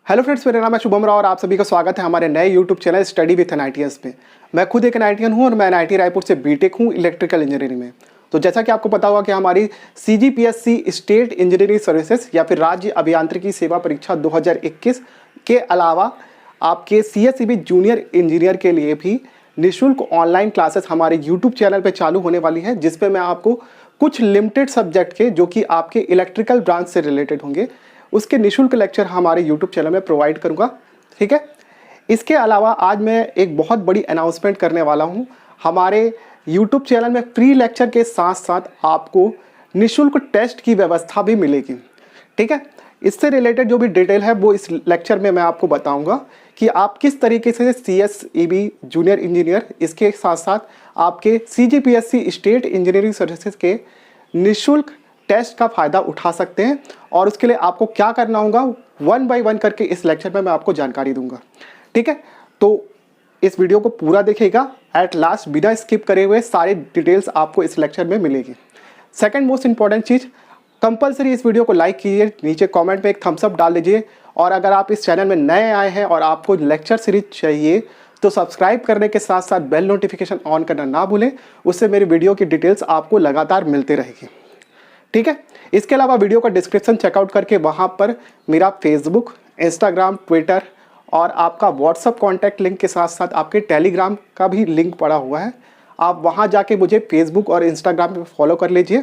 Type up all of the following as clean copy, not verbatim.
Hello friends, मेरा नाम है शुभम राव और आप सभी का स्वागत है हमारे नए YouTube channel study with NITs में। मैं खुद एक एनआईटीएन हूं और मैं एनआईटी रायपुर से बीटेक हूं इलेक्ट्रिकल इंजीनियरिंग में। तो जैसा कि आपको पता होगा कि हमारी सीजीपीएससी स्टेट इंजीनियरिंग सर्विसेज या फिर राज्य अभियांत्रिकी सेवा परीक्षा 2021 के अलावा आपके सीएसईबी जूनियर इंजीनियर के लिए भी निःशुल्क ऑनलाइन क्लासेस हमारे यूट्यूब चैनल पर चालू होने वाली है, जिसपे मैं आपको कुछ लिमिटेड सब्जेक्ट के जो कि आपके इलेक्ट्रिकल ब्रांच से रिलेटेड होंगे उसके निःशुल्क लेक्चर हमारे YouTube चैनल में प्रोवाइड करूंगा। ठीक है, इसके अलावा आज मैं एक बहुत बड़ी अनाउंसमेंट करने वाला हूं। हमारे YouTube चैनल में फ्री लेक्चर के साथ साथ आपको निःशुल्क टेस्ट की व्यवस्था भी मिलेगी। ठीक है, इससे रिलेटेड जो भी डिटेल है वो इस लेक्चर में मैं आपको बताऊंगा कि आप किस तरीके से सीएसईबी जूनियर इंजीनियर, इसके साथ साथ आपके सीजीपीएससी स्टेट इंजीनियरिंग सर्विसेज के निःशुल्क टेस्ट का फ़ायदा उठा सकते हैं और उसके लिए आपको क्या करना होगा 1 बाय 1 करके इस लेक्चर में मैं आपको जानकारी दूंगा। ठीक है, तो इस वीडियो को पूरा देखिएगा एट लास्ट, बिना स्किप करे हुए सारे डिटेल्स आपको इस लेक्चर में मिलेगी। सेकंड मोस्ट इंपॉर्टेंट चीज़, कंपलसरी इस वीडियो को लाइक कीजिए, नीचे कॉमेंट में एक थम्स अप डाल दीजिए और अगर आप इस चैनल में नए आए हैं और आपको लेक्चर सीरीज चाहिए तो सब्सक्राइब करने के साथ साथ बेल नोटिफिकेशन ऑन करना ना भूलें, उससे मेरी वीडियो की डिटेल्स आपको लगातार मिलते रहेगी। ठीक है, इसके अलावा वीडियो का डिस्क्रिप्शन चेकआउट करके वहाँ पर मेरा फेसबुक, इंस्टाग्राम, ट्विटर और आपका व्हाट्सअप कॉन्टैक्ट लिंक के साथ साथ आपके टेलीग्राम का भी लिंक पड़ा हुआ है। आप वहाँ जाके मुझे फेसबुक और इंस्टाग्राम पे फॉलो कर लीजिए।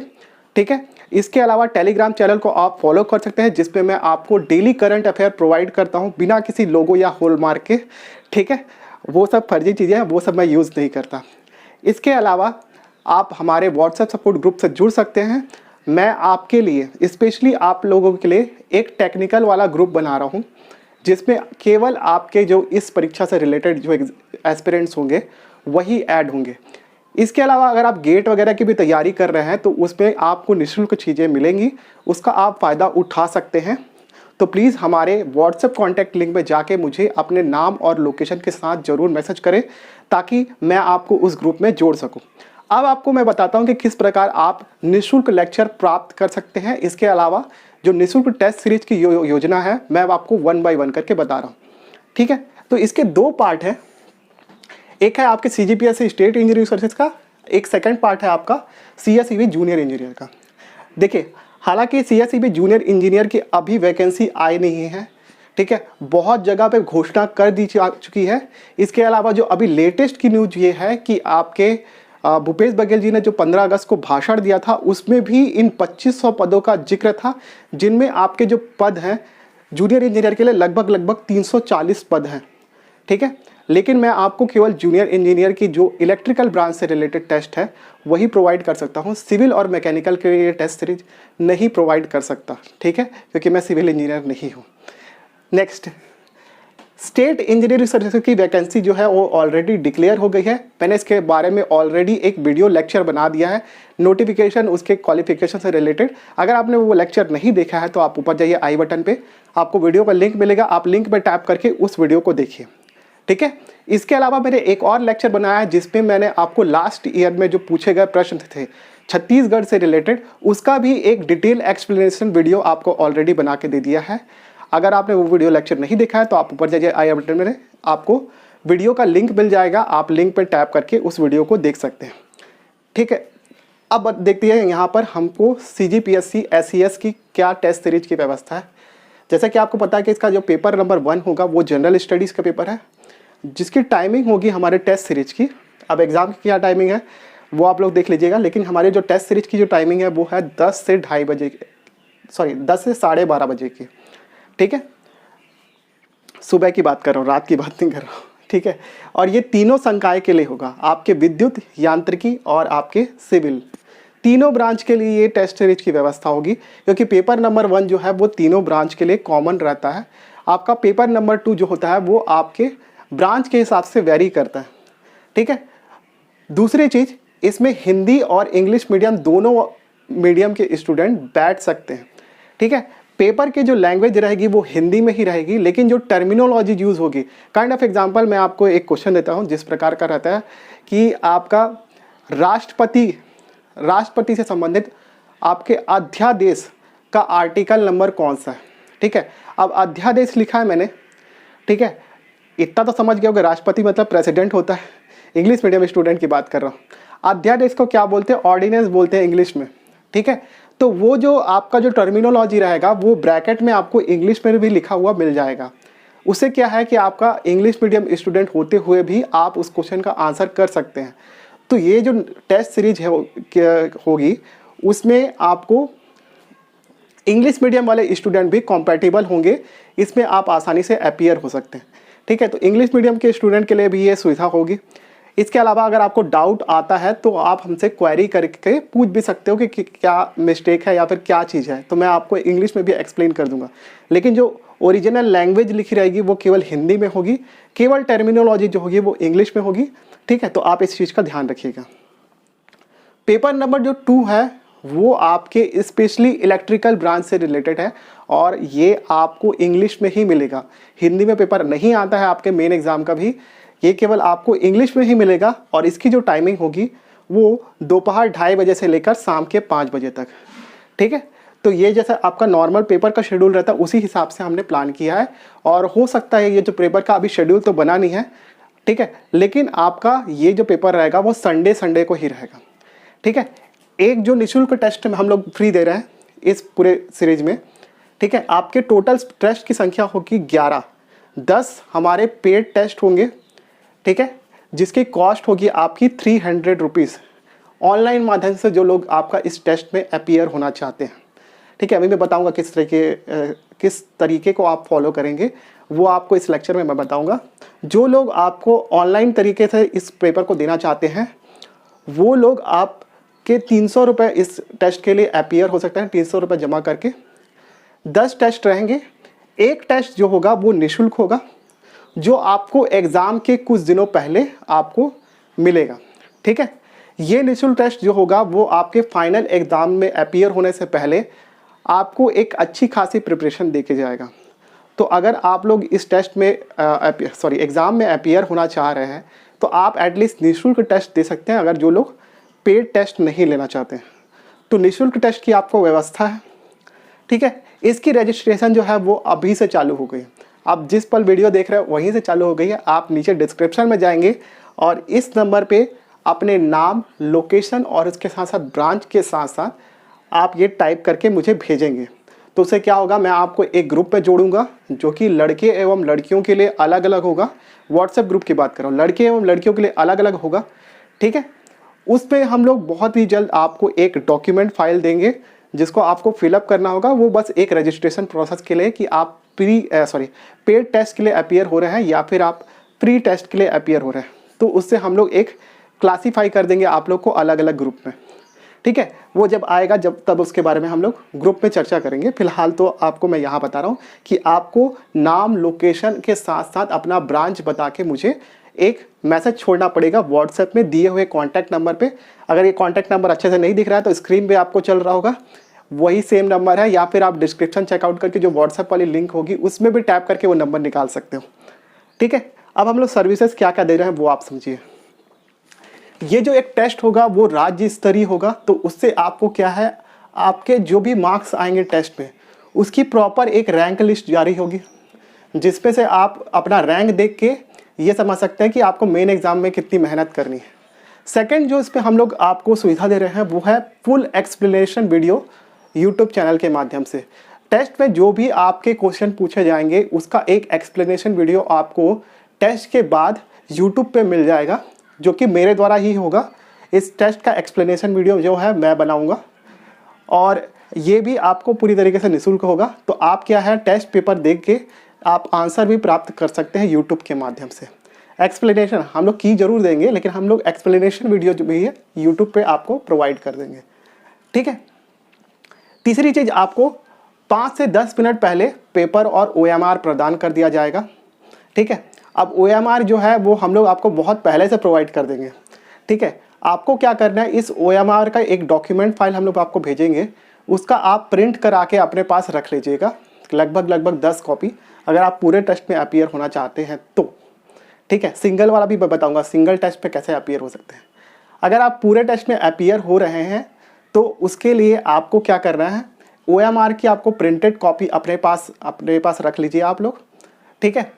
ठीक है, इसके अलावा टेलीग्राम चैनल को आप फॉलो कर सकते हैं जिसपे मैं आपको डेली करंट अफेयर प्रोवाइड करता हूँ बिना किसी लोगो या हॉलमार्क के। ठीक है, वो सब फर्जी चीज़ें हैं, वो सब मैं यूज़ नहीं करता। इसके अलावा आप हमारे व्हाट्सएप सपोर्ट ग्रुप से जुड़ सकते हैं। मैं आपके लिए स्पेशली आप लोगों के लिए एक टेक्निकल वाला ग्रुप बना रहा हूँ जिसमें केवल आपके जो इस परीक्षा से रिलेटेड जो एस्पिरेंट्स होंगे वही ऐड होंगे। इसके अलावा अगर आप गेट वगैरह की भी तैयारी कर रहे हैं तो उसमें आपको निःशुल्क चीज़ें मिलेंगी, उसका आप फ़ायदा उठा सकते हैं। तो प्लीज़ हमारे व्हाट्सएप कॉन्टैक्ट लिंक में जाके मुझे अपने नाम और लोकेशन के साथ ज़रूर मैसेज करें ताकि मैं आपको उस ग्रुप में जोड़ सकूँ। अब आपको मैं बताता हूं कि किस प्रकार आप निःशुल्क लेक्चर प्राप्त कर सकते हैं। इसके अलावा जो निःशुल्क टेस्ट सीरीज की योजना है मैं आपको 1 बाय 1 करके बता रहा हूं। ठीक है, तो इसके दो पार्ट हैं, एक है आपके सीजीपीएससी स्टेट इंजीनियरिंग सर्विसेज का, एक सेकंड पार्ट है आपका सीएसईबी जूनियर इंजीनियर का। देखिए, हालांकि सीएसईबी जूनियर इंजीनियर की अभी वैकेंसी आई नहीं है। ठीक है, बहुत जगह पे घोषणा कर दी चुकी है। इसके अलावा जो अभी लेटेस्ट की न्यूज ये है कि आपके भूपेश बघेल जी ने जो 15 अगस्त को भाषण दिया था उसमें भी इन 2500 पदों का जिक्र था, जिनमें आपके जो पद हैं जूनियर इंजीनियर के लिए लगभग 340 पद हैं। ठीक है, लेकिन मैं आपको केवल जूनियर इंजीनियर की जो इलेक्ट्रिकल ब्रांच से रिलेटेड टेस्ट है वही प्रोवाइड कर सकता हूँ। सिविल और मैकेनिकल के लिए टेस्ट सीरीज नहीं प्रोवाइड कर सकता। ठीक है, क्योंकि मैं सिविल इंजीनियर नहीं हूँ। नेक्स्ट, स्टेट इंजीनियरिंग सर्विसेज की वैकेंसी जो है वो ऑलरेडी डिक्लेयर हो गई है। मैंने इसके बारे में ऑलरेडी एक वीडियो लेक्चर बना दिया है, नोटिफिकेशन उसके क्वालिफिकेशन से रिलेटेड। अगर आपने वो लेक्चर नहीं देखा है तो आप ऊपर जाइए आई बटन पे, आपको वीडियो का लिंक मिलेगा, आप लिंक पे टैप करके उस वीडियो को देखिए। ठीक है, इसके अलावा मैंने एक और लेक्चर बनाया है जिसमें मैंने आपको लास्ट ईयर में जो पूछे गए प्रश्न थे छत्तीसगढ़ से रिलेटेड, उसका भी एक डिटेल एक्सप्लेनेशन वीडियो आपको ऑलरेडी बना के दे दिया है। अगर आपने वो वीडियो लेक्चर नहीं देखा है तो आप ऊपर जाइए आई बटन में, आपको वीडियो का लिंक मिल जाएगा, आप लिंक पर टैप करके उस वीडियो को देख सकते हैं। ठीक है, अब देखते हैं यहाँ पर हमको सीजीपीएससी एसईएस की क्या टेस्ट सीरीज की व्यवस्था है। जैसा कि आपको पता है कि इसका जो पेपर नंबर 1 होगा वो जनरल स्टडीज़ का पेपर है, जिसकी टाइमिंग होगी हमारे टेस्ट सीरीज की। अब एग्ज़ाम की क्या टाइमिंग है वो आप लोग देख लीजिएगा, लेकिन हमारे जो टेस्ट सीरीज की जो टाइमिंग है वो है 10 से 2:30 बजे, 10 से 12:30 बजे की। ठीक है, सुबह की बात कर रहा हूँ, रात की बात नहीं कर रहा हूँ। ठीक है, और ये तीनों संकाय के लिए होगा, आपके विद्युत, यांत्रिकी और आपके सिविल, तीनों ब्रांच के लिए ये टेस्ट सीरीज की व्यवस्था होगी। क्योंकि पेपर नंबर 1 जो है वो तीनों ब्रांच के लिए कॉमन रहता है। आपका पेपर नंबर 2 जो होता है वो आपके ब्रांच के हिसाब से वेरी करता है। ठीक है, दूसरी चीज़, इसमें हिंदी और इंग्लिश मीडियम दोनों मीडियम के स्टूडेंट बैठ सकते हैं। ठीक है, पेपर की जो लैंग्वेज रहेगी वो हिंदी में ही रहेगी, लेकिन जो टर्मिनोलॉजी यूज़ होगी, काइंड ऑफ एग्जांपल मैं आपको एक क्वेश्चन देता हूँ जिस प्रकार का रहता है कि आपका राष्ट्रपति से संबंधित आपके अध्यादेश का आर्टिकल नंबर कौन सा है। ठीक है। अब अध्यादेश लिखा है मैंने, ठीक है। इतना तो समझ गए होगे, राष्ट्रपति मतलब प्रेसिडेंट होता है, इंग्लिश मीडियम स्टूडेंट की बात कर रहा हूँ। अध्यादेश को क्या बोलते हैं? ऑर्डिनेंस बोलते हैं इंग्लिश में, ठीक है। तो वो जो आपका जो टर्मिनोलॉजी रहेगा वो ब्रैकेट में आपको इंग्लिश में भी लिखा हुआ मिल जाएगा। उससे क्या है कि आपका इंग्लिश मीडियम स्टूडेंट होते हुए भी आप उस क्वेश्चन का आंसर कर सकते हैं। तो ये जो टेस्ट सीरीज होगी उसमें आपको इंग्लिश मीडियम वाले स्टूडेंट भी कॉम्पैटिबल होंगे, इसमें आप आसानी से अपीयर हो सकते हैं, ठीक है। तो इंग्लिश मीडियम के स्टूडेंट के लिए भी ये सुविधा होगी। इसके अलावा अगर आपको डाउट आता है तो आप हमसे क्वेरी करके पूछ भी सकते हो कि क्या मिस्टेक है या फिर क्या चीज़ है, तो मैं आपको इंग्लिश में भी एक्सप्लेन कर दूंगा। लेकिन जो ओरिजिनल लैंग्वेज लिखी रहेगी वो केवल हिंदी में होगी, केवल टर्मिनोलॉजी जो होगी वो इंग्लिश में होगी, ठीक है। तो आप इस चीज़ का ध्यान रखिएगा। पेपर नंबर जो 2 है वो आपके स्पेशली इलेक्ट्रिकल ब्रांच से रिलेटेड है और ये आपको इंग्लिश में ही मिलेगा। हिंदी में पेपर नहीं आता है आपके मेन एग्जाम का भी, ये केवल आपको इंग्लिश में ही मिलेगा। और इसकी जो टाइमिंग होगी वो दोपहर 2:30 बजे से लेकर शाम के 5 बजे तक, ठीक है। तो ये जैसा आपका नॉर्मल पेपर का शेड्यूल रहता है उसी हिसाब से हमने प्लान किया है। और हो सकता है ये जो पेपर का अभी शेड्यूल तो बना नहीं है, ठीक है, लेकिन आपका ये जो पेपर रहेगा वो संडे को ही रहेगा, ठीक है। एक जो निःशुल्क टेस्ट में हम लोग फ्री दे रहे हैं इस पूरे सीरीज में, ठीक है। आपके टोटल टेस्ट की संख्या होगी 11, 10 हमारे पेड टेस्ट होंगे, ठीक है, जिसकी कॉस्ट होगी आपकी 300 रुपीज़ ऑनलाइन माध्यम से जो लोग आपका इस टेस्ट में अपीयर होना चाहते हैं, ठीक है। अभी मैं बताऊंगा किस तरीके को आप फॉलो करेंगे, वो आपको इस लेक्चर में मैं बताऊंगा। जो लोग आपको ऑनलाइन तरीके से इस पेपर को देना चाहते हैं वो लोग आपके 300 रुपये इस टेस्ट के लिए अपीयर हो सकते हैं, 300 रुपये जमा करके। 10 टेस्ट रहेंगे, एक टेस्ट जो होगा वो निःशुल्क होगा, जो आपको एग्ज़ाम के कुछ दिनों पहले आपको मिलेगा, ठीक है। ये निःशुल्क टेस्ट जो होगा वो आपके फाइनल एग्ज़ाम में अपीयर होने से पहले आपको एक अच्छी खासी प्रिपरेशन दे के जाएगा। तो अगर आप लोग इस टेस्ट में एग्ज़ाम में अपीयर होना चाह रहे हैं तो आप एटलीस्ट निःशुल्क टेस्ट दे सकते हैं, अगर जो लोग पेड टेस्ट नहीं लेना चाहते हैं। तो निःशुल्क टेस्ट की आपको व्यवस्था है, ठीक है। इसकी रजिस्ट्रेशन जो है वो अभी से चालू हो गई है। आप जिस पल वीडियो देख रहे हो वहीं से चालू हो गई है। आप नीचे डिस्क्रिप्शन में जाएंगे और इस नंबर पे अपने नाम, लोकेशन और उसके साथ साथ ब्रांच के साथ साथ आप ये टाइप करके मुझे भेजेंगे। तो उससे क्या होगा, मैं आपको एक ग्रुप में जोड़ूंगा जो कि लड़के एवं लड़कियों के लिए अलग अलग होगा। व्हाट्सएप ग्रुप की बात कर रहा हूँ, लड़के एवं लड़कियों के लिए अलग अलग होगा, ठीक है। उस पर हम लोग बहुत ही जल्द आपको एक डॉक्यूमेंट फाइल देंगे जिसको आपको फिलअप करना होगा। वो बस एक रजिस्ट्रेशन प्रोसेस के लिए कि आप पेड टेस्ट के लिए अपीयर हो रहे हैं या फिर आप प्री टेस्ट के लिए अपीयर हो रहे हैं। तो उससे हम लोग एक क्लासीफाई कर देंगे आप लोग को अलग अलग ग्रुप में, ठीक है। वो जब आएगा तब उसके बारे में हम लोग ग्रुप में चर्चा करेंगे। फिलहाल तो आपको मैं यहाँ बता रहा हूँ कि आपको नाम, लोकेशन के साथ साथ अपना ब्रांच बता के मुझे एक मैसेज छोड़ना पड़ेगा व्हाट्सएप में दिए हुए कॉन्टैक्ट नंबर पे। अगर ये कॉन्टैक्ट नंबर अच्छे से नहीं दिख रहा है तो स्क्रीन पे आपको चल रहा होगा, वही सेम नंबर है, या फिर आप डिस्क्रिप्शन चेकआउट करके जो व्हाट्सएप वाली लिंक होगी उसमें भी टैप करके वो नंबर निकाल सकते हो, ठीक है। अब हम लोग सर्विसेज क्या क्या दे रहे हैं वो आप समझिए। ये जो एक टेस्ट होगा वो राज्य स्तरीय होगा, तो उससे आपको क्या है, आपके जो भी मार्क्स आएंगे टेस्ट में उसकी प्रॉपर एक रैंक लिस्ट जारी होगी, जिसपे से आप अपना रैंक देख के ये समझ सकते हैं कि आपको मेन एग्जाम में कितनी मेहनत करनी है। सेकंड जो इस पर हम लोग आपको सुविधा दे रहे हैं वो है full explanation video YouTube channel के माध्यम से। टेस्ट में जो भी आपके क्वेश्चन पूछे जाएंगे उसका एक एक्सप्लेनेशन वीडियो आपको टेस्ट के बाद यूट्यूब पे मिल जाएगा, जो कि मेरे द्वारा ही होगा। इस टेस्ट का एक्सप्लेनेशन वीडियो जो है मैं बनाऊंगा और ये भी आपको पूरी तरीके से निःशुल्क होगा। तो आप क्या है, टेस्ट पेपर देख के आप आंसर भी प्राप्त कर सकते हैं यूट्यूब के माध्यम से। एक्सप्लेनेशन हम लोग की जरूर देंगे, लेकिन हम लोग एक्सप्लेनेशन वीडियो जो भी है यूट्यूब पे आपको प्रोवाइड कर देंगे, ठीक है। तीसरी चीज़, आपको 5 से 10 मिनट पहले पेपर और OMR प्रदान कर दिया जाएगा, ठीक है। अब OMR जो है वो हम लोग आपको बहुत पहले से प्रोवाइड कर देंगे, ठीक है। आपको क्या करना है, इस OMR का एक डॉक्यूमेंट फाइल हम लोग आपको भेजेंगे, उसका आप प्रिंट करा के अपने पास रख लीजिएगा, लगभग 10 कॉपी, अगर आप पूरे टेस्ट में अपीयर होना चाहते हैं तो, ठीक है। सिंगल वाला भी मैं बताऊंगा सिंगल टेस्ट पे कैसे अपीयर हो सकते हैं। अगर आप पूरे टेस्ट में अपीयर हो रहे हैं तो उसके लिए आपको क्या करना है, OMR की आपको प्रिंटेड कॉपी अपने पास रख लीजिए आप लोग, ठीक है।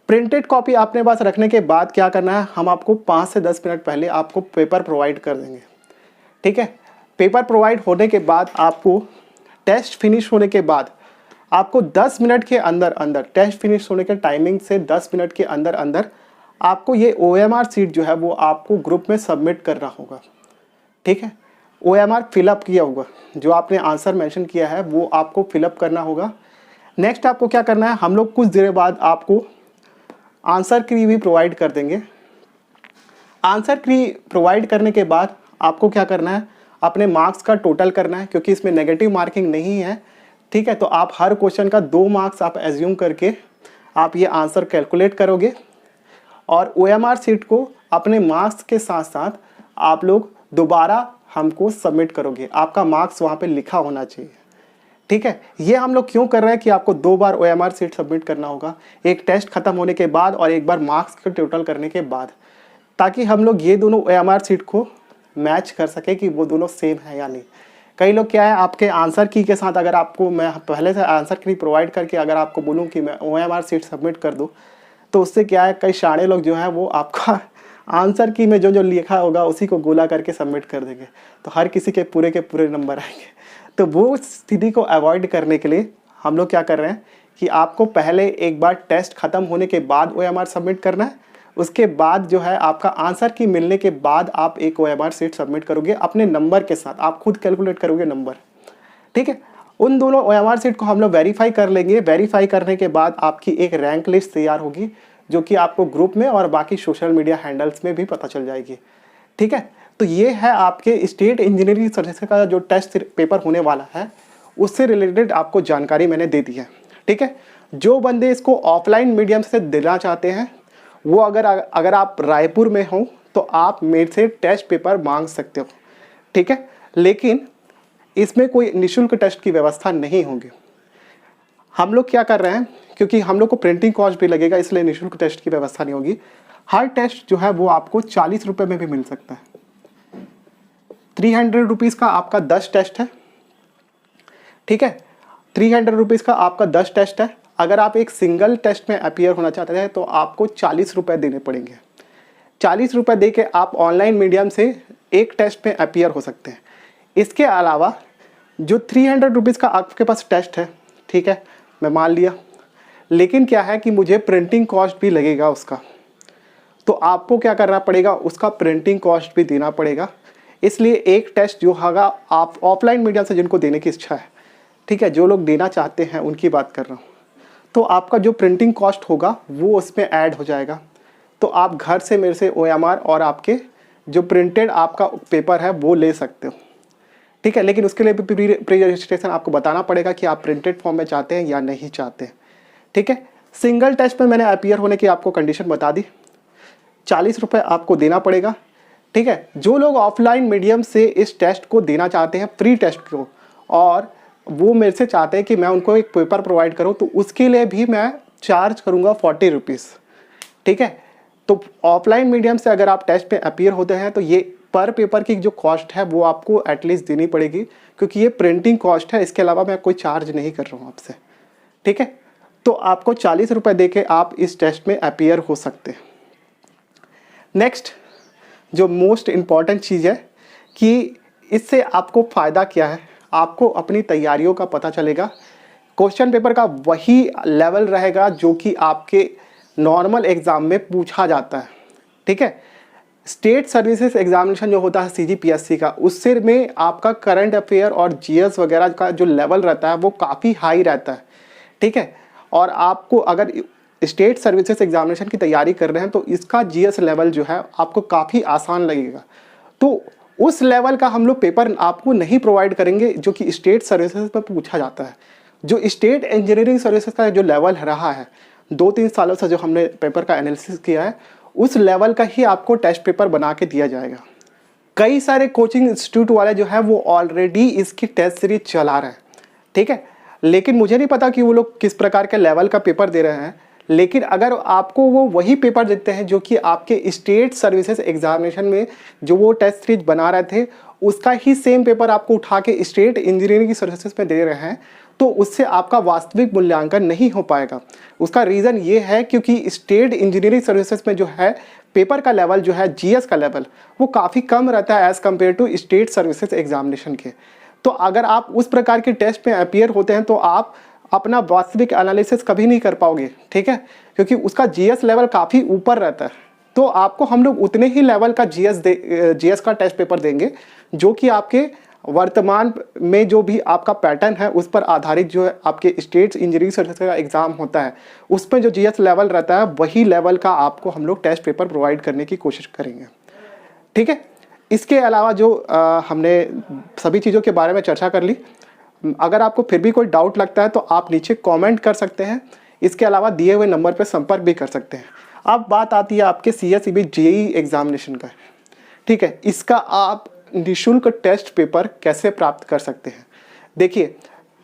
प्रिंटेड कॉपी अपने पास रखने के बाद क्या करना है, हम आपको 5 से 10 मिनट पहले आपको पेपर प्रोवाइड कर देंगे, ठीक है। पेपर प्रोवाइड होने के बाद आपको टेस्ट फिनिश होने के बाद आपको 10 मिनट के अंदर अंदर, टेस्ट फिनिश होने के टाइमिंग से 10 मिनट के अंदर अंदर आपको ये OMR सीट जो है वो आपको ग्रुप में सबमिट करना होगा, ठीक है। OMR फिलअप किया होगा, जो आपने आंसर मेंशन किया है वो आपको फिलअप करना होगा। नेक्स्ट आपको क्या करना है, हम लोग कुछ देर बाद आपको आंसर की भी प्रोवाइड कर देंगे। आंसर की प्रोवाइड करने के बाद आपको क्या करना है, अपने मार्क्स का टोटल करना है, क्योंकि इसमें नेगेटिव मार्किंग नहीं है, ठीक है। तो आप हर क्वेश्चन का 2 मार्क्स आप एज्यूम करके आप ये आंसर कैलकुलेट करोगे और OMR सीट को अपने मार्क्स के साथ साथ आप लोग दोबारा हमको सबमिट करोगे। आपका मार्क्स वहाँ पे लिखा होना चाहिए, ठीक है। ये हम लोग क्यों कर रहे हैं कि आपको 2 बार OMR सीट सबमिट करना होगा, एक टेस्ट खत्म होने के बाद और एक बार मार्क्स के टोटल करने के बाद, ताकि हम लोग ये दोनों OMR सीट को मैच कर सके कि वो दोनों सेम है या नहीं। कई लोग क्या है, आपके आंसर की के साथ अगर आपको मैं पहले से आंसर की प्रोवाइड करके अगर आपको बोलूँ कि मैं OMR सीट सबमिट कर दूँ, तो उससे क्या है, कई शाणे लोग जो है वो आपका आंसर की में जो जो लिखा होगा उसी को गोला करके सबमिट कर देंगे, तो हर किसी के पूरे नंबर आएंगे। तो वो स्थिति को अवॉइड करने के लिए हम लोग क्या कर रहे हैं कि आपको पहले एक बार टेस्ट ख़त्म होने के बाद OMR सबमिट करना है, उसके बाद जो है आपका आंसर की मिलने के बाद आप एक OMR सीट सबमिट करोगे अपने नंबर के साथ, आप खुद कैलकुलेट करोगे नंबर, ठीक है। उन दोनों OMR सीट को हम लोग वेरीफाई कर लेंगे। वेरीफाई करने के बाद आपकी एक रैंक लिस्ट तैयार होगी, जो कि आपको ग्रुप में और बाकी सोशल मीडिया हैंडल्स में भी पता चल जाएगी, ठीक है। तो ये है आपके स्टेट इंजीनियरिंग सर्टिफिकेट का जो टेस्ट पेपर होने वाला है, उससे रिलेटेड आपको जानकारी मैंने दे दी है, ठीक है। जो बंदे इसको ऑफलाइन मीडियम से देना चाहते हैं वो अगर आप रायपुर में हो तो आप मेरे से टेस्ट पेपर मांग सकते हो, ठीक है। लेकिन इसमें कोई निःशुल्क टेस्ट की व्यवस्था नहीं होगी। हम लोग क्या कर रहे हैं, क्योंकि हम लोग को प्रिंटिंग कॉस्ट भी लगेगा, इसलिए निःशुल्क टेस्ट की व्यवस्था नहीं होगी। हर टेस्ट जो है वो आपको 40 रुपये में भी मिल सकता है। 300 रुपीज़ का आपका 10 टेस्ट है, ठीक है। 300 रुपीज़ का आपका 10 टेस्ट है। अगर आप एक सिंगल टेस्ट में अपीयर होना चाहते हैं तो आपको 40 रुपये देने पड़ेंगे। 40 रुपये दे के आप ऑनलाइन मीडियम से एक टेस्ट में अपीयर हो सकते हैं। इसके अलावा जो 300 रुपीज़ का आपके पास टेस्ट है, ठीक है, मैं मान लिया, लेकिन क्या है कि मुझे प्रिंटिंग कॉस्ट भी लगेगा उसका, तो आपको क्या करना पड़ेगा, उसका प्रिंटिंग कॉस्ट भी देना पड़ेगा। इसलिए एक टेस्ट जो होगा आप ऑफलाइन मीडियम से जिनको देने की इच्छा है, ठीक है, जो लोग देना चाहते हैं उनकी बात कर रहा हूँ, तो आपका जो प्रिंटिंग कॉस्ट होगा वो उसमें ऐड हो जाएगा। तो आप घर से मेरे से OMR और आपके जो प्रिंटेड आपका पेपर है वो ले सकते हो, ठीक है। लेकिन उसके लिए भी प्री रजिस्ट्रेशन आपको बताना पड़ेगा कि आप प्रिंटेड फॉर्म में चाहते हैं या नहीं चाहते हैं, ठीक है। सिंगल टेस्ट में मैंने अपीयर होने की आपको कंडीशन बता दी, 40 रुपये आपको देना पड़ेगा, ठीक है। जो लोग ऑफलाइन मीडियम से इस टेस्ट को देना चाहते हैं, प्री टेस्ट को, और वो मेरे से चाहते हैं कि मैं उनको एक पेपर प्रोवाइड करूं, तो उसके लिए भी मैं चार्ज करूंगा 40 रुपीज़, ठीक है। तो ऑफलाइन मीडियम से अगर आप टेस्ट पे अपीयर होते हैं तो ये पर पेपर की जो कॉस्ट है वो आपको एटलीस्ट देनी पड़ेगी, क्योंकि ये प्रिंटिंग कॉस्ट है, इसके अलावा मैं कोई चार्ज नहीं कर रहा हूँ आपसे, ठीक है। तो आपको 40 रुपये दे के आप इस टेस्ट में अपीयर हो सकते हैं। नेक्स्ट जो मोस्ट इम्पॉर्टेंट चीज़ है कि इससे आपको फ़ायदा क्या है, आपको अपनी तैयारियों का पता चलेगा। क्वेश्चन पेपर का वही लेवल रहेगा जो कि आपके नॉर्मल एग्ज़ाम में पूछा जाता है, ठीक है। स्टेट सर्विसेज एग्जामिनेशन जो होता है CGPSC का, उससे में आपका करंट अफेयर और GS वगैरह का जो लेवल रहता है वो काफ़ी हाई रहता है, ठीक है। और आपको अगर स्टेट सर्विसेज एग्जामिनेशन की तैयारी कर रहे हैं तो इसका GS लेवल जो है आपको काफ़ी आसान लगेगा। तो उस लेवल का हम लोग पेपर आपको नहीं प्रोवाइड करेंगे जो कि स्टेट सर्विसेज पर पूछा जाता है। जो स्टेट इंजीनियरिंग सर्विसेज का जो लेवल रहा है 2-3 सालों से जो हमने पेपर का एनालिसिस किया है, उस लेवल का ही आपको टेस्ट पेपर बना के दिया जाएगा। कई सारे कोचिंग इंस्टीट्यूट वाले जो है वो ऑलरेडी इसकी टेस्ट सीरीज चला रहे हैं, ठीक है। लेकिन मुझे नहीं पता कि वो लोग किस प्रकार के लेवल का पेपर दे रहे हैं, लेकिन अगर आपको वो वही पेपर देते हैं जो कि आपके स्टेट सर्विसेज एग्जामिनेशन में जो वो टेस्ट सीरीज बना रहे थे, उसका ही सेम पेपर आपको उठा के स्टेट इंजीनियरिंग की सर्विसेज में दे रहे हैं, तो उससे आपका वास्तविक मूल्यांकन नहीं हो पाएगा। उसका रीज़न ये है क्योंकि स्टेट इंजीनियरिंग सर्विसेज में जो है पेपर का लेवल जो है, जीएस का लेवल, वो काफ़ी कम रहता है as compared to state services examination के। तो अगर आप उस प्रकार के टेस्ट में अपीयर होते हैं तो आप अपना वास्तविक एनालिसिस कभी नहीं कर पाओगे, ठीक है, क्योंकि उसका जीएस लेवल काफ़ी ऊपर रहता है। तो आपको हम लोग उतने ही लेवल का जीएस का टेस्ट पेपर देंगे जो कि आपके वर्तमान में जो भी आपका पैटर्न है उस पर आधारित जो है आपके स्टेट इंजीनियरिंग सर्टिफिकेट का एग्ज़ाम होता है, उसमें जो जीएस लेवल रहता है वही लेवल का आपको हम लोग टेस्ट पेपर प्रोवाइड करने की कोशिश करेंगे, ठीक है। इसके अलावा जो हमने सभी चीज़ों के बारे में चर्चा कर ली। अगर आपको फिर भी कोई डाउट लगता है तो आप नीचे कमेंट कर सकते हैं। इसके अलावा दिए हुए नंबर पर संपर्क भी कर सकते हैं। अब बात आती है आपके सीएसईबी जेईई एग्जामिनेशन का, ठीक है। इसका आप निःशुल्क टेस्ट पेपर कैसे प्राप्त कर सकते हैं? देखिए,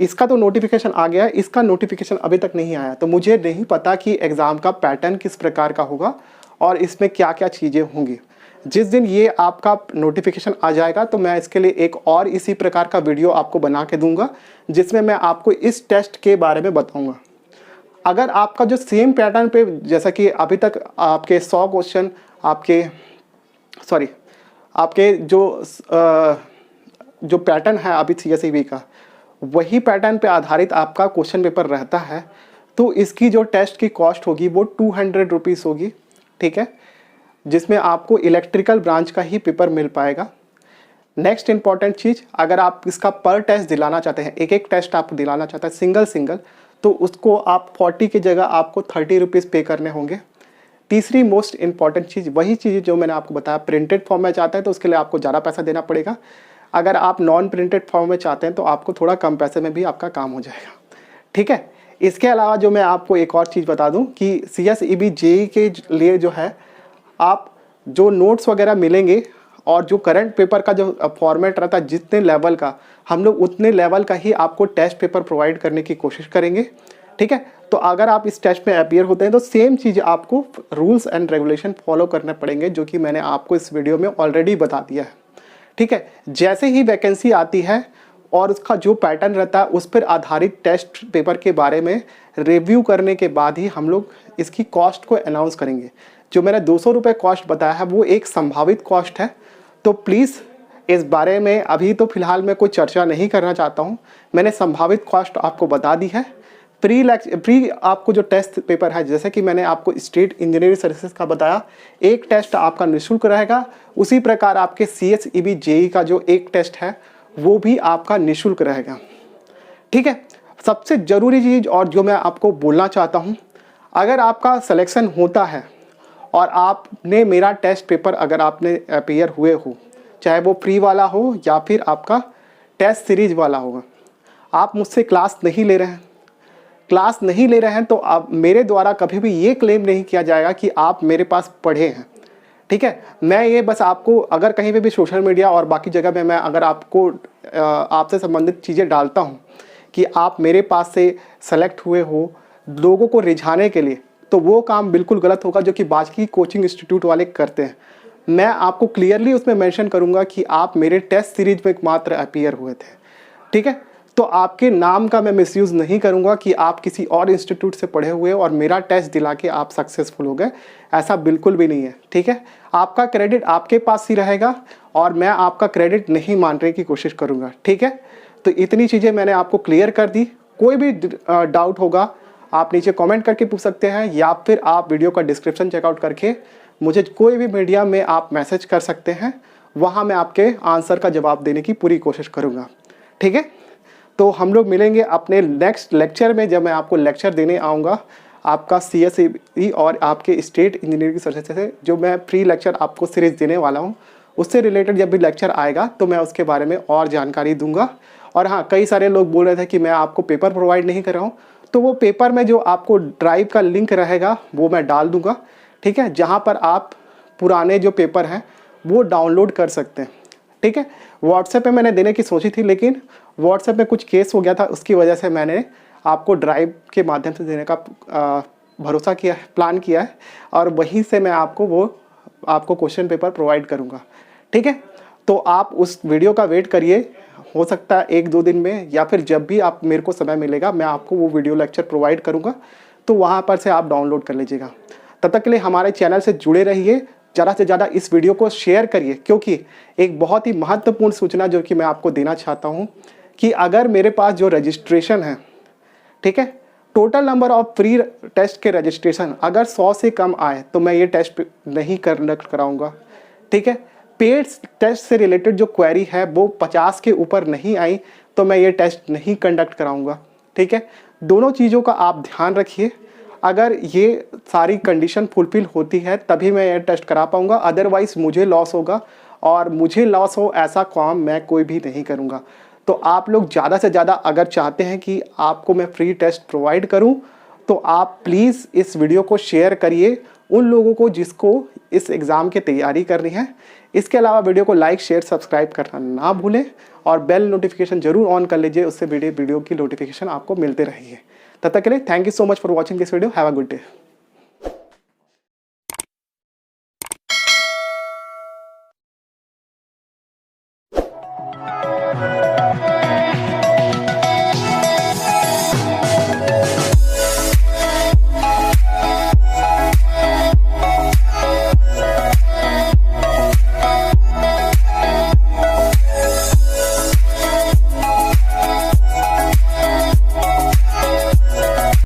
इसका तो नोटिफिकेशन आ गया है, इसका नोटिफिकेशन अभी तक नहीं आया, तो मुझे नहीं पता कि एग्ज़ाम का पैटर्न किस प्रकार का होगा और इसमें क्या क्या चीज़ें होंगी। जिस दिन ये आपका नोटिफिकेशन आ जाएगा तो मैं इसके लिए एक और इसी प्रकार का वीडियो आपको बना के दूंगा जिसमें मैं आपको इस टेस्ट के बारे में बताऊंगा। अगर आपका जो सेम पैटर्न पे, जैसा कि अभी तक आपके 100 क्वेश्चन आपके जो पैटर्न है अभी सीएसईबी का, वही पैटर्न पे आधारित आपका क्वेश्चन पेपर रहता है, तो इसकी जो टेस्ट की कॉस्ट होगी वो 200 रुपीज़ होगी, ठीक है, जिसमें आपको इलेक्ट्रिकल ब्रांच का ही पेपर मिल पाएगा। नेक्स्ट इंपॉर्टेंट चीज़, अगर आप इसका पर टेस्ट दिलाना चाहते हैं, एक एक टेस्ट आप दिलाना चाहते हैं सिंगल, तो उसको आप 40 की जगह आपको 30 रुपीज़ पे करने होंगे। तीसरी मोस्ट इंपॉर्टेंट चीज़, वही चीज़ जो मैंने आपको बताया, प्रिंटेड फॉर्म में चाहते हैं तो उसके लिए आपको ज़्यादा पैसा देना पड़ेगा। अगर आप नॉन प्रिंटेड फॉर्म में चाहते हैं तो आपको थोड़ा कम पैसे में भी आपका काम हो जाएगा, ठीक है। इसके अलावा जो मैं आपको एक और चीज़ बता दूं कि सीएसईबी जेईई के लिए जो है आप जो नोट्स वगैरह मिलेंगे और जो करंट पेपर का जो फॉर्मेट रहता है, जितने लेवल का, हम लोग उतने लेवल का ही आपको टेस्ट पेपर प्रोवाइड करने की कोशिश करेंगे, ठीक है। तो अगर आप इस टेस्ट में अपीयर होते हैं तो सेम चीज़ आपको रूल्स एंड रेगुलेशन फॉलो करने पड़ेंगे, जो कि मैंने आपको इस वीडियो में ऑलरेडी बता दिया है, ठीक है। जैसे ही वैकेंसी आती है और उसका जो पैटर्न रहता है उस पर आधारित टेस्ट पेपर के बारे में रिव्यू करने के बाद ही हम लोग इसकी कॉस्ट को अनाउंस करेंगे। जो मैंने 200 रुपये कॉस्ट बताया है वो एक संभावित कॉस्ट है, तो प्लीज़ इस बारे में अभी तो फ़िलहाल मैं कोई चर्चा नहीं करना चाहता हूँ। मैंने संभावित कॉस्ट आपको बता दी है। प्री आपको जो टेस्ट पेपर है, जैसे कि मैंने आपको स्टेट इंजीनियरिंग सर्विसेज का बताया, एक टेस्ट आपका निःशुल्क रहेगा, उसी प्रकार आपके सीएसईबी जेईई का जो एक टेस्ट है वो भी आपका निःशुल्क रहेगा, ठीक है। सबसे ज़रूरी चीज़ और जो मैं आपको बोलना चाहता हूँ, अगर आपका सिलेक्शन होता है और आपने मेरा टेस्ट पेपर अगर आपने अपीयर हुए हो, चाहे वो फ्री वाला हो या फिर आपका टेस्ट सीरीज वाला होगा, आप मुझसे क्लास नहीं ले रहे हैं तो आप मेरे द्वारा कभी भी ये क्लेम नहीं किया जाएगा कि आप मेरे पास पढ़े हैं, ठीक है। मैं ये बस आपको अगर कहीं पे भी सोशल मीडिया और बाकी जगह पे मैं अगर आपको आपसे संबंधित चीज़ें डालता हूँ कि आप मेरे पास से सेलेक्ट हुए हो लोगों को रिझाने के लिए, तो वो काम बिल्कुल गलत होगा जो कि बाकी कोचिंग इंस्टीट्यूट वाले करते हैं। मैं आपको क्लियरली उसमें मेंशन करूंगा कि आप मेरे टेस्ट सीरीज में मात्र अपीयर हुए थे, ठीक है। तो आपके नाम का मैं मिसयूज़ नहीं करूंगा कि आप किसी और इंस्टीट्यूट से पढ़े हुए और मेरा टेस्ट दिला के आप सक्सेसफुल हो गए, ऐसा बिल्कुल भी नहीं है, ठीक है। आपका क्रेडिट आपके पास ही रहेगा और मैं आपका क्रेडिट नहीं मानने की कोशिश करूँगा, ठीक है। तो इतनी चीज़ें मैंने आपको क्लियर कर दी। कोई भी डाउट होगा आप नीचे कमेंट करके पूछ सकते हैं या फिर आप वीडियो का डिस्क्रिप्शन चेकआउट करके मुझे कोई भी मीडिया में आप मैसेज कर सकते हैं, वहाँ मैं आपके आंसर का जवाब देने की पूरी कोशिश करूँगा, ठीक है। तो हम लोग मिलेंगे अपने नेक्स्ट लेक्चर में, जब मैं आपको लेक्चर देने आऊँगा आपका सीएसईबी और आपके स्टेट इंजीनियरिंग सर्विसेज से जो मैं फ्री लेक्चर आपको सीरीज देने वाला हूँ, उससे रिलेटेड जब भी लेक्चर आएगा तो मैं उसके बारे में और जानकारी दूंगा। और हाँ, कई सारे लोग बोल रहे थे कि मैं आपको पेपर प्रोवाइड नहीं कर रहा हूँ, तो वो पेपर में जो आपको ड्राइव का लिंक रहेगा वो मैं डाल दूंगा, ठीक है, जहाँ पर आप पुराने जो पेपर हैं वो डाउनलोड कर सकते हैं, ठीक है। व्हाट्सएप पे मैंने देने की सोची थी लेकिन व्हाट्सएप में कुछ केस हो गया था, उसकी वजह से मैंने आपको ड्राइव के माध्यम से देने का भरोसा किया है, प्लान किया है, और वहीं से मैं आपको क्वेश्चन पेपर प्रोवाइड करूँगा, ठीक है। तो आप उस वीडियो का वेट करिए, हो सकता है 1-2 दिन में, या फिर जब भी आप मेरे को समय मिलेगा मैं आपको वो वीडियो लेक्चर प्रोवाइड करूँगा, तो वहाँ पर से आप डाउनलोड कर लीजिएगा। तब तक के लिए हमारे चैनल से जुड़े रहिए, ज़्यादा से ज़्यादा इस वीडियो को शेयर करिए, क्योंकि एक बहुत ही महत्वपूर्ण सूचना जो कि मैं आपको देना चाहता हूँ कि अगर मेरे पास जो रजिस्ट्रेशन है, ठीक है, total number of free test के रजिस्ट्रेशन अगर 100 से कम आए तो मैं ये टेस्ट नहीं कंडक्ट कराऊंगा, ठीक है। पेड टेस्ट से रिलेटेड जो क्वेरी है वो 50 के ऊपर नहीं आई तो मैं ये टेस्ट नहीं कंडक्ट कराऊंगा, ठीक है। दोनों चीज़ों का आप ध्यान रखिए, अगर ये सारी कंडीशन फुलफिल होती है तभी मैं ये टेस्ट करा पाऊंगा, अदरवाइज़ मुझे लॉस होगा, और मुझे लॉस हो ऐसा काम मैं कोई भी नहीं करूंगा। तो आप लोग ज़्यादा से ज़्यादा अगर चाहते हैं कि आपको मैं फ्री टेस्ट प्रोवाइड करूं, तो आप प्लीज़ इस वीडियो को शेयर करिए उन लोगों को जिसको इस एग्ज़ाम की तैयारी करनी है। इसके अलावा वीडियो को लाइक, शेयर, सब्सक्राइब करना ना भूलें, और बेल नोटिफिकेशन जरूर ऑन कर लीजिए, उससे वीडियो की नोटिफिकेशन आपको मिलते रहेगी। तब तक के लिए thank you so much for watching this video. Have a good day.